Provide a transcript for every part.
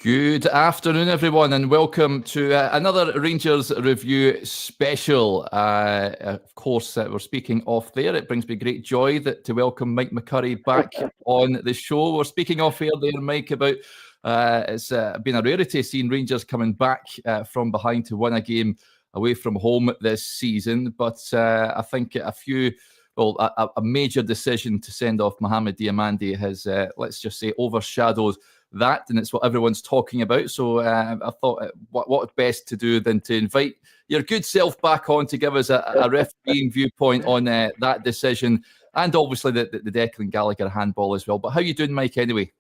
Good afternoon, everyone, and welcome to another Rangers Review special. Of course, we're speaking off there. It brings me great joy to welcome Mike McCurry back on the show. We're speaking off air there, Mike, about it's been a rarity seeing Rangers coming back from behind to win a game away from home this season. But I think a major decision to send off Mohamed Diomande has, let's just say, overshadowed that, and it's what everyone's talking about. So I thought what best to do than to invite your good self back on to give us a refereeing viewpoint on that decision, and obviously the Declan Gallagher handball as well. But how you doing, Mike, anyway?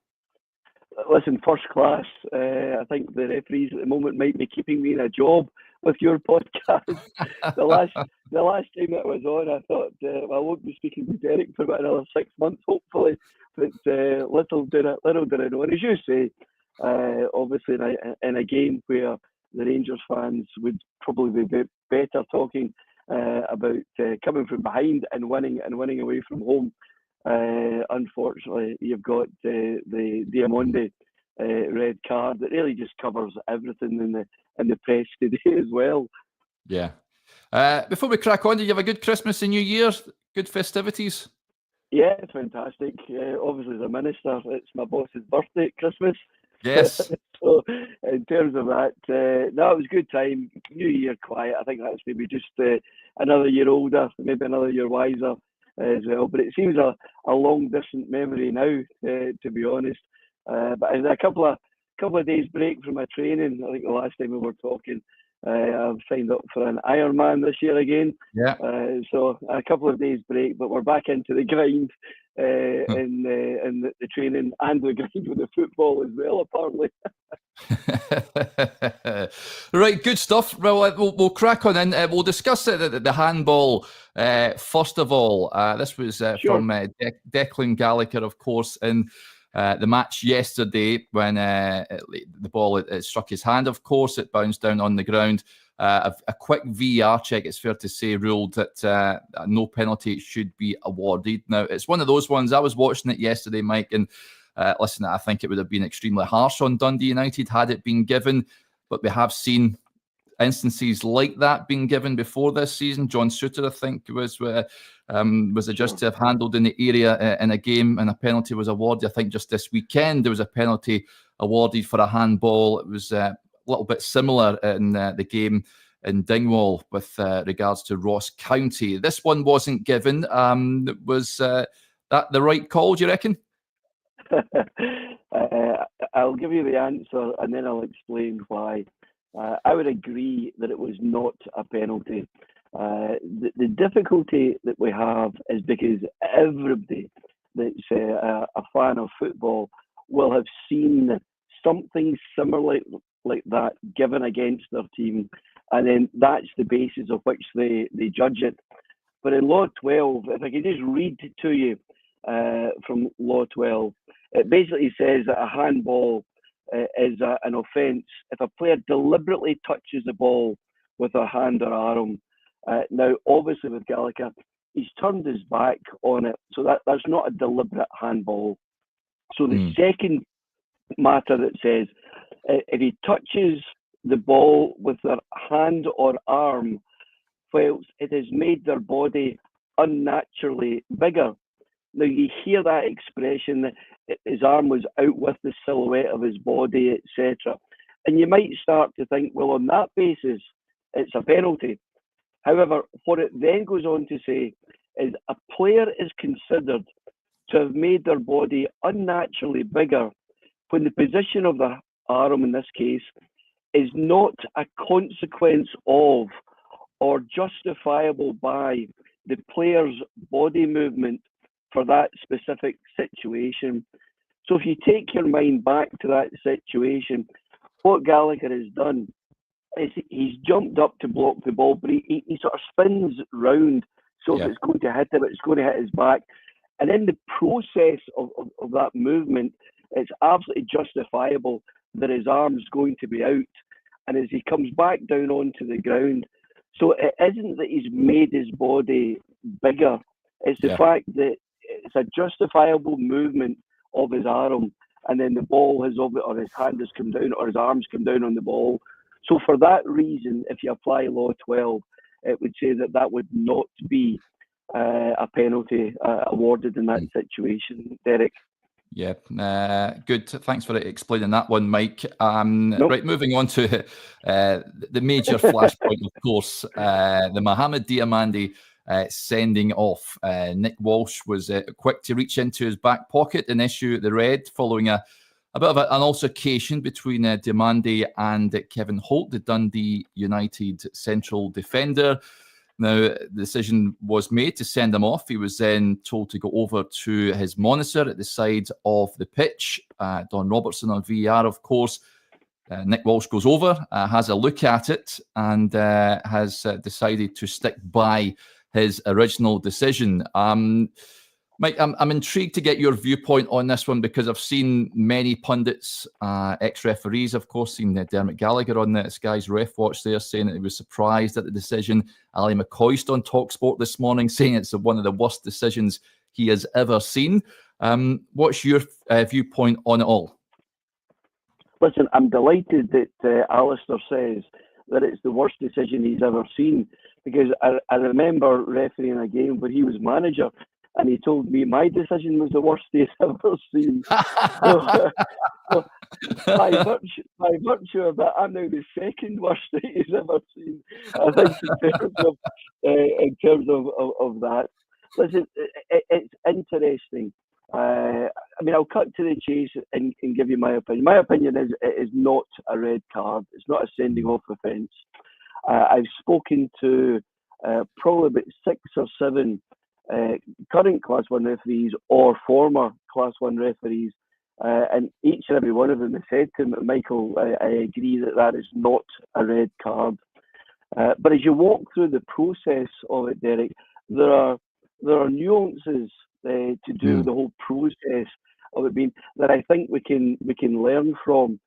Listen, first class. I think the referees at the moment might be keeping me in a job with your podcast. the last time it was on, I thought, I won't be speaking to Derek for about another 6 months, hopefully. But little did I know. And as you say, obviously in a game where the Rangers fans would probably be better talking about coming from behind and winning away from home. Unfortunately, you've got the Diomande red card that really just covers everything in the press today as well. Yeah. Before we crack on, did you have a good Christmas and New Year? Good festivities? Yeah, it's fantastic. Obviously, as a minister, it's my boss's birthday at Christmas. Yes. So, in terms of that, no, it was a good time. New Year quiet. I think that's maybe just another year older, maybe another year wiser as well. But it seems a long distant memory now, to be honest. But I had a couple of days break from my training. I think the last time we were talking, I've signed up for an Ironman this year again. Yeah. So a couple of days break, but we're back into the grind in the training and the grind with the football as well, apparently. Right, good stuff. Well, we'll crack on in. We'll discuss the handball first of all. This was Sure. from Declan Gallagher, of course, in the match yesterday when the ball it struck his hand. Of course, it bounced down on the ground. A quick VAR check, it's fair to say, ruled that no penalty should be awarded. Now, it's one of those ones. I was watching it yesterday, Mike, and listen, I think it would have been extremely harsh on Dundee United had it been given, but we have seen instances like that being given before this season. John Suter, I think, was adjudged to have handled in the area in a game, and a penalty was awarded. I think just this weekend there was a penalty awarded for a handball. It was a little bit similar in the game in Dingwall with regards to Ross County. This one wasn't given. Was that the right call, do you reckon? I'll give you the answer and then I'll explain why. I would agree that it was not a penalty. The difficulty that we have is because everybody that's a fan of football will have seen something similar like that given against their team, and then that's the basis of which they judge it. But in Law 12, if I could just read to you from Law 12, it basically says that a handball is an offence if a player deliberately touches the ball with their hand or arm. Now, obviously with Gallagher, he's turned his back on it, so that's not a deliberate handball. So the second matter that says if he touches the ball with their hand or arm whilst it has made their body unnaturally bigger. Now, you hear that expression that his arm was out with the silhouette of his body, etc. And you might start to think, well, on that basis, it's a penalty. However, what it then goes on to say is a player is considered to have made their body unnaturally bigger when the position of the arm, in this case, is not a consequence of or justifiable by the player's body movement for that specific situation. So if you take your mind back to that situation, what Gallagher has done is he's jumped up to block the ball, but he sort of spins round. So if it's going to hit him, it's going to hit his back. And in the process of that movement, it's absolutely justifiable that his arm's going to be out. And as he comes back down onto the ground, so it isn't that he's made his body bigger. It's the fact that it's a justifiable movement of his arm. and then the ball has or his hand has come down or his arms come down on the ball. So for that reason, if you apply Law 12, it would say that would not be a penalty awarded in that situation, Derek. Yeah, good. Thanks for explaining that one, Mike. Nope. Right, moving on to the major flashpoint, of course, the Mohamed Diomande sending off. Nick Walsh was quick to reach into his back pocket and issue the red following a bit of an altercation between Diomande and Kevin Holt, the Dundee United central defender. Now, the decision was made to send him off. He was then told to go over to his monitor at the side of the pitch. Don Robertson on VAR, of course. Nick Walsh goes over, has a look at it, and has decided to stick by his original decision. Mike, I'm intrigued to get your viewpoint on this one because I've seen many pundits, ex-referees, of course, seen Dermot Gallagher on the Sky's Ref Watch there saying that he was surprised at the decision. Ali McCoist on TalkSport this morning saying it's one of the worst decisions he has ever seen. What's your viewpoint on it all? Listen, I'm delighted that Alistair says that it's the worst decision he's ever seen, because I remember refereeing a game where he was manager, and he told me my decision was the worst he's ever seen. So, by virtue of that, I'm now the second worst that he's ever seen. I think in terms of that. Listen, it's interesting. I mean, I'll cut to the chase and give you my opinion. My opinion is it is not a red card. It's not a sending off offence. I've spoken to probably about 6 or 7 current Class 1 referees or former Class 1 referees, and each and every one of them has said to me, Michael, I agree that is not a red card. But as you walk through the process of it, Derek, there are nuances to do the whole process of it being that I think we can learn from.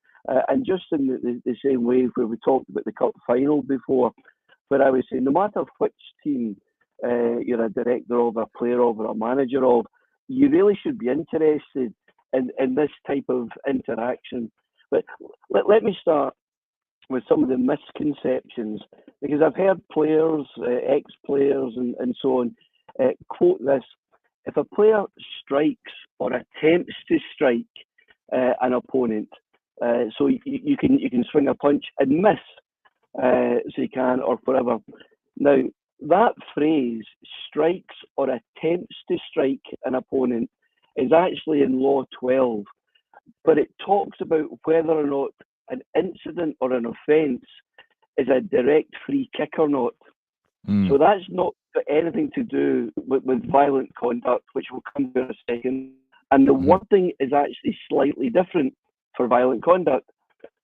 And just in the same way where we talked about the cup final before, where I was saying no matter which team you're a director of, a player of, or a manager of, you really should be interested in this type of interaction. But let me start with some of the misconceptions, because I've heard players, ex-players and so on, quote this: if a player strikes or attempts to strike an opponent, so you can swing a punch and miss, so you can, or whatever. Now, that phrase, strikes or attempts to strike an opponent, is actually in Law 12, but it talks about whether or not an incident or an offence is a direct free kick or not. So that's not got anything to do with violent conduct, which we'll come to in a second. And the wording is actually slightly different for violent conduct.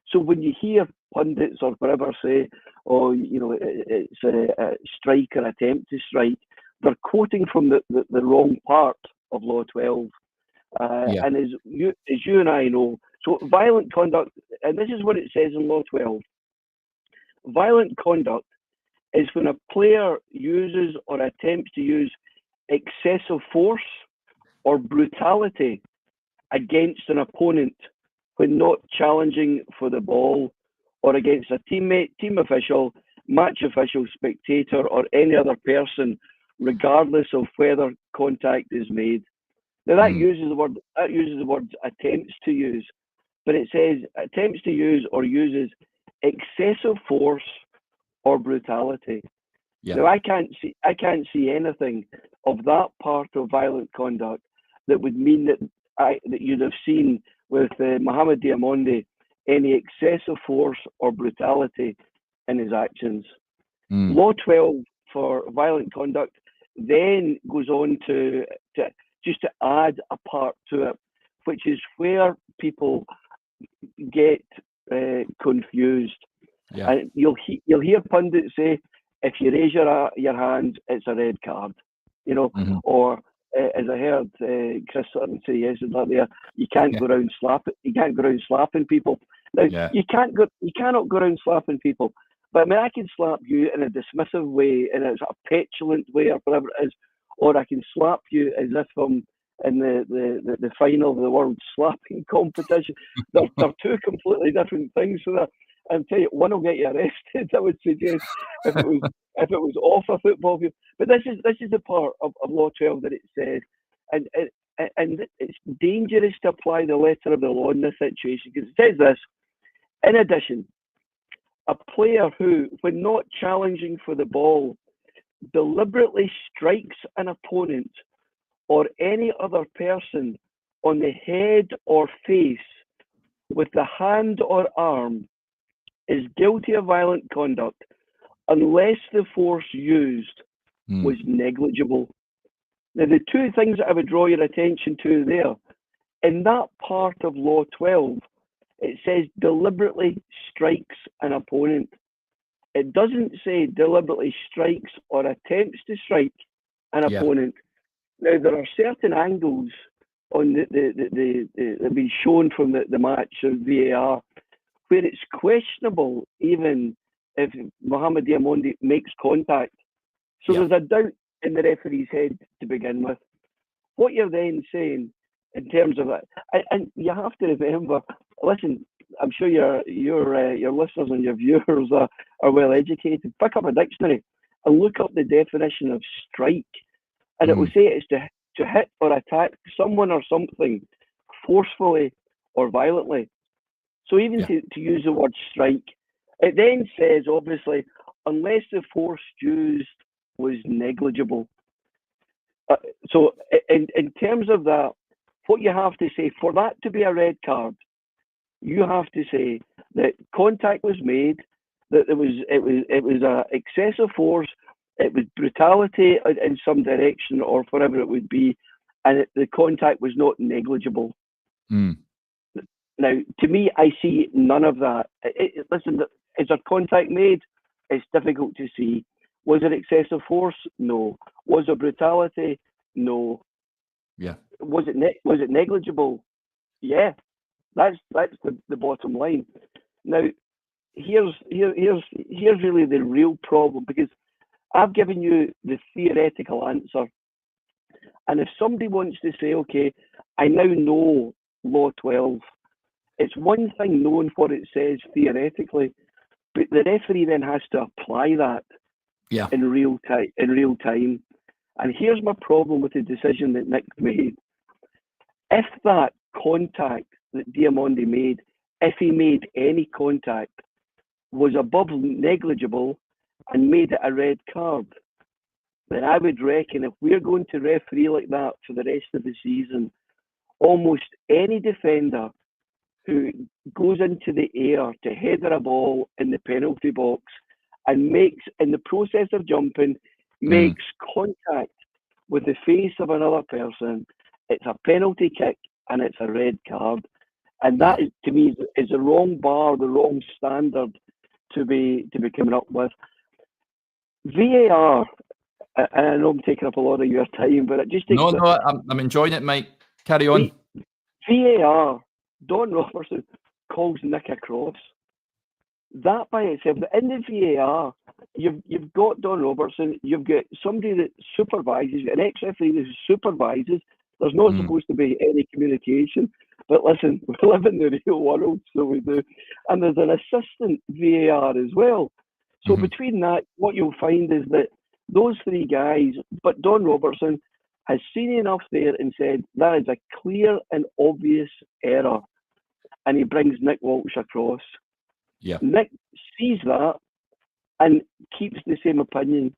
So when you hear pundits or whatever say, oh, you know, it's a strike or attempt to strike, they're quoting from the wrong part of Law 12. And as you and I know, so violent conduct, and this is what it says in Law 12, violent conduct is when a player uses or attempts to use excessive force or brutality against an opponent when not challenging for the ball, or against a teammate, team official, match official, spectator, or any other person, regardless of whether contact is made. Now that uses the word attempts to use, but it says attempts to use or uses excessive force or brutality. Now I can't see anything of that part of violent conduct that would mean that you'd have seen with Mohamed Diomande any excessive force or brutality in his actions. Law 12 for violent conduct then goes on to just to add a part to it, which is where people get confused. And you'll hear pundits say, if you raise your hand, it's a red card, you know, or as I heard Chris Sutton say yesterday, there, you can't go around slapping. You can't go around slapping people. Now you cannot go around slapping people. But I mean, I can slap you in a dismissive way, in a sort of petulant way, or whatever it is, or I can slap you as if I'm in the final of the world slapping competition. They're two completely different things. So I'll tell you, one will get you arrested, I would suggest, if it was off a football field. But this is the part of Law 12 that it says, and it's dangerous to apply the letter of the law in this situation, because it says this: in addition, a player who, when not challenging for the ball, deliberately strikes an opponent or any other person on the head or face with the hand or arm is guilty of violent conduct unless the force used was negligible. Now, the two things that I would draw your attention to there, in that part of Law 12, it says deliberately strikes an opponent. It doesn't say deliberately strikes or attempts to strike an opponent. Now, there are certain angles on that have been shown from the match of VAR where it's questionable even if Mohamed Diomande makes contact. So there's a doubt in the referee's head to begin with. What you're then saying in terms of that, and you have to remember, listen, I'm sure your listeners and your viewers are well educated. Pick up a dictionary and look up the definition of strike, and it will say it's to hit or attack someone or something forcefully or violently. So even to use the word strike, it then says, obviously, unless the force used was negligible. So in terms of that, what you have to say, for that to be a red card, you have to say that contact was made, that it was a excessive force, it was brutality in some direction or whatever it would be, and the contact was not negligible. Now, to me, I see none of that. Listen, is there contact made? It's difficult to see. Was it excessive force? No. Was it brutality? No. Yeah. Was it negligible? Yeah. That's the bottom line. Now, here's really the real problem, because I've given you the theoretical answer, and if somebody wants to say, okay, I now know Law 12, it's one thing knowing what it says theoretically, but the referee then has to apply that in real time. And here's my problem with the decision that Nick made. If that contact that Diomande made, if he made any contact, was above negligible and made it a red card, then I would reckon if we're going to referee like that for the rest of the season, almost any defender who goes into the air to header a ball in the penalty box and makes, in the process of jumping, makes contact with the face of another person, it's a penalty kick and it's a red card. And that, is, to me, is the wrong bar, the wrong standard to be coming up with. VAR, and I know I'm taking up a lot of your time, but it just takes... No, I'm enjoying it, Mike. Carry on. VAR, Don Robertson calls Nick across. That by itself, in the VAR, you've got Don Robertson, you've got somebody that supervises, an ex-referee that supervises. There's not supposed to be any communication. But listen, we live in the real world, so we do. And there's an assistant VAR as well. So between that, what you'll find is that those three guys, but Don Robertson has seen enough there and said, that is a clear and obvious error. And he brings Nick Walsh across. Yeah. Nick sees that and keeps the same opinion.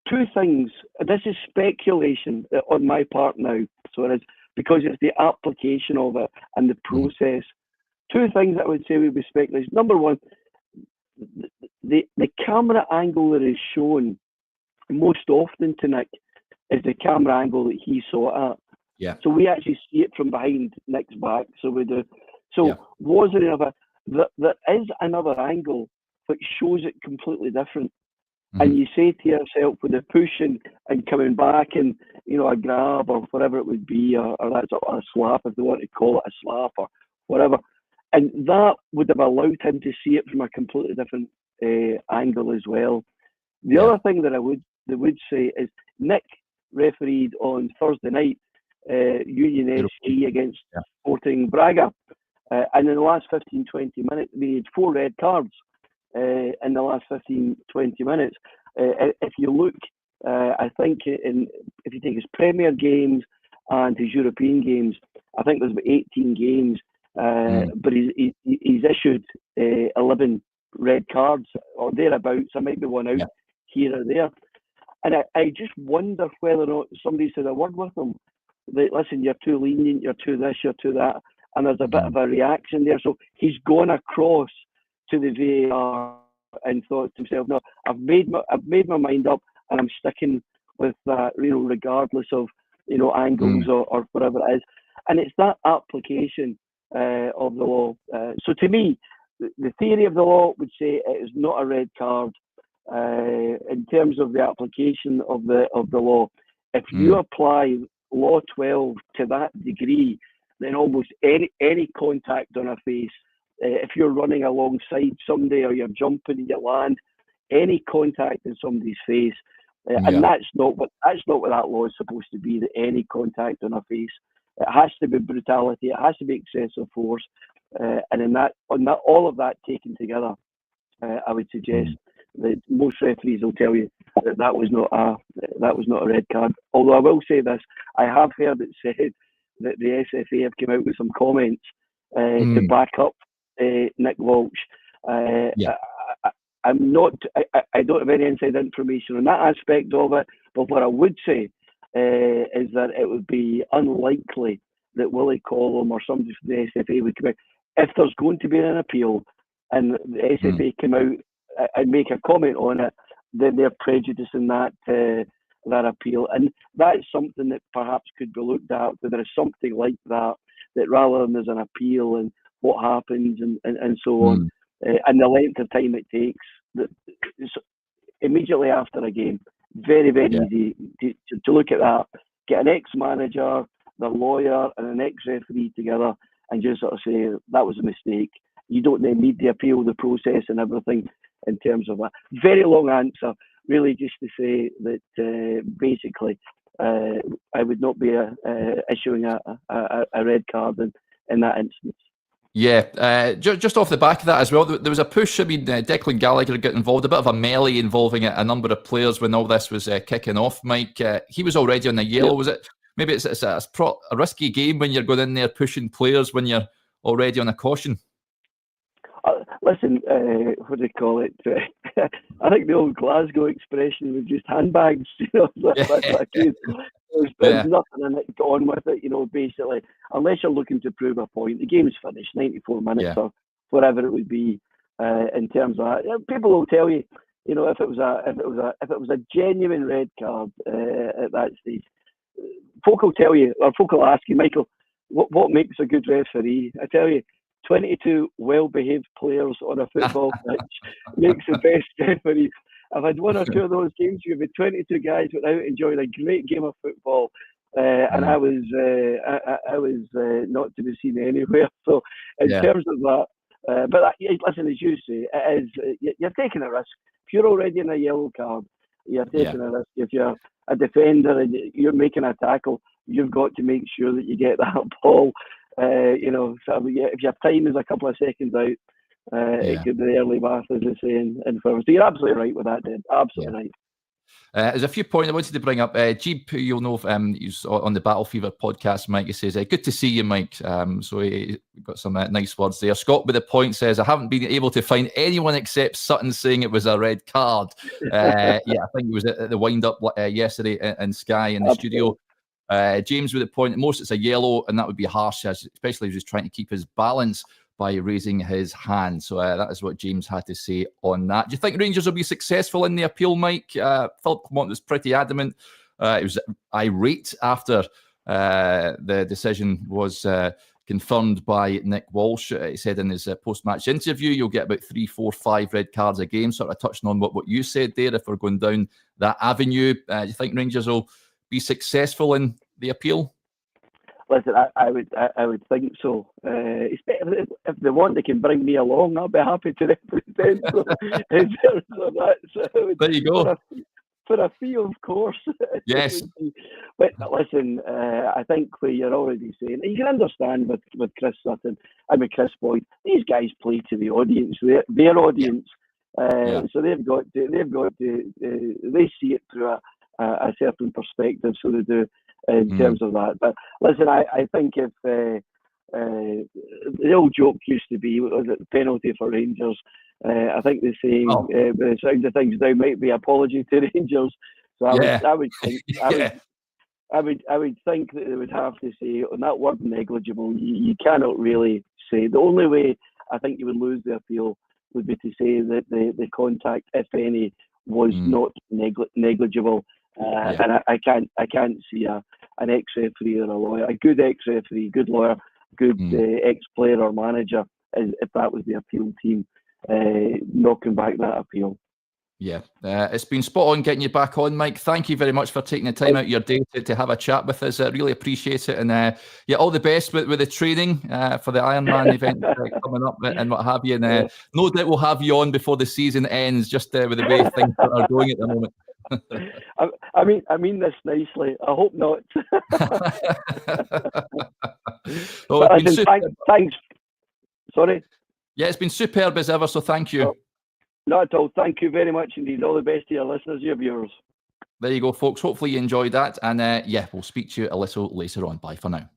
Two things. This is speculation on my part now. So it is, because it's the application of it and the process. Two things that I would say would be speculation. Number one, the camera angle that is shown most often to Nick is the camera angle that he saw it at. Yeah. So we actually see it from behind Nick's back. So we do. So was there another? There is another angle which shows it completely different. And you say to yourself, with the pushing and coming back and, you know, a grab or whatever it would be, or that's a slap, if they want to call it a slap or whatever. And that would have allowed him to see it from a completely different angle as well. The other thing that I would say is Nick refereed on Thursday night Union SC against Sporting Braga. And in the last 15, 20 minutes, we had 4 red cards in the last 15, 20 minutes. If you look, I think if you take his Premier games and his European games, I think there's about 18 games, but he's issued 11 red cards or thereabouts. There might be one out here or there. And I just wonder whether or not somebody said a word with him. That, listen, you're too lenient, you're too this, you're too that. And there's a bit of a reaction there. So he's gone across to the VAR and thought to himself, no, I've made my mind up and I'm sticking with that, regardless of, angles or whatever it is. And it's that application of the law. So to me, the theory of the law would say it is not a red card. In terms of the application of the law, if you apply Law 12 to that degree, then almost any contact on a face, if you're running alongside somebody or you're jumping and you land, any contact in somebody's face, and that's not what that law is supposed to be. That any contact on a face, it has to be brutality, it has to be excessive force, and all of that taken together, I would suggest that most referees will tell you that was not a red card. Although I will say this, I have heard it said that the SFA have come out with some comments to back up Nick Walsh. I don't have any inside information on that aspect of it, but what I would say is that it would be unlikely that Willie Collum or somebody from the SFA would come out. If there's going to be an appeal and the SFA come out and make a comment on it, then they're prejudicing that appeal, and that's something that perhaps could be looked at. Whether there's something like that rather than there's an appeal and what happens and so on, and the length of time it takes immediately after a game, very easy to look at that. Get an ex-manager, the lawyer, and an ex-referee together, and just sort of say that was a mistake. You don't then need the appeal, the process, and everything in terms of that. Very long answer, really, just to say that basically I would not be issuing a red card in that instance. Yeah, just off the back of that as well, there was a push. I mean, Declan Gallagher got involved, a bit of a melee involving a number of players when all this was kicking off. Mike, he was already on the yellow. Was it? Maybe it's a risky game when you're going in there pushing players when you're already on a caution. Listen, what do they call it? I think the old Glasgow expression was just handbags. There's nothing in it, go on with it, basically. Unless you're looking to prove a point, the game's finished, 94 minutes or whatever it would be. In terms of that, people will tell you, if it was a genuine red card at that stage, folk will tell you, or folk will ask you, Michael, what makes a good referee? I tell you, 22 well-behaved players on a football pitch makes the best referee. I've had one or two of those games. You've had 22 guys went out enjoying a great game of football, and I was not to be seen anywhere. So in terms of that, but listen, as you say, it is you're taking a risk. If you're already in a yellow card, you're taking a risk. If you're a defender and you're making a tackle, you've got to make sure that you get that ball. If your time is a couple of seconds out, it could be the early bath, as they say in film. So you're absolutely right with that, Dan. Absolutely right. There's a few points I wanted to bring up. Jeep, you'll know, he's on the Battle Fever podcast, Mike. He says, good to see you, Mike. So he got some nice words there. Scott with the point says, I haven't been able to find anyone except Sutton saying it was a red card. I think it was at the wind-up yesterday in Sky in the studio. James with the point, at most it's a yellow, and that would be harsh, especially if he's trying to keep his balance by raising his hand. So that is what James had to say on that. Do you think Rangers will be successful in the appeal, Mike? Philip Clement was pretty adamant. It was irate after the decision was confirmed by Nick Walsh. He said in his post-match interview, you'll get about 3, 4, 5 red cards a game, sort of touching on what you said there, if we're going down that avenue. Do you think Rangers will be successful in the appeal? Listen, I would think so. If they want, they can bring me along. I'll be happy to represent them. In terms of that, so there you go. for a fee, of course. Yes. But listen, I think what you're already saying, you can understand with Chris Sutton and with Chris Boyd, these guys play to the audience, their audience. So they've got to, they see it through a certain perspective, so they do in terms of that. But listen, I think if the old joke used to be, was it penalty for Rangers? I think the saying, the sound of things now might be apology to Rangers. So I would think, I would think that they would have to say on that word negligible. You cannot really say. The only way I think you would lose the appeal would be to say that the contact, if any, was not negligible. And I can't see an ex-referee or a lawyer, a good ex-referee, good lawyer, good ex-player or manager, if that was the appeal team, knocking back that appeal. Yeah, it's been spot on getting you back on, Mike. Thank you very much for taking the time out of your day to have a chat with us. I really appreciate it. And all the best with the training for the Ironman event coming up and what have you. And no doubt we'll have you on before the season ends, just with the way things are going at the moment. I mean this nicely. I hope not. Thanks. Sorry? Yeah, it's been superb as ever, so thank you. Not at all. Thank you very much indeed. All the best to your listeners, your viewers. There you go, folks. Hopefully you enjoyed that. And we'll speak to you a little later on. Bye for now.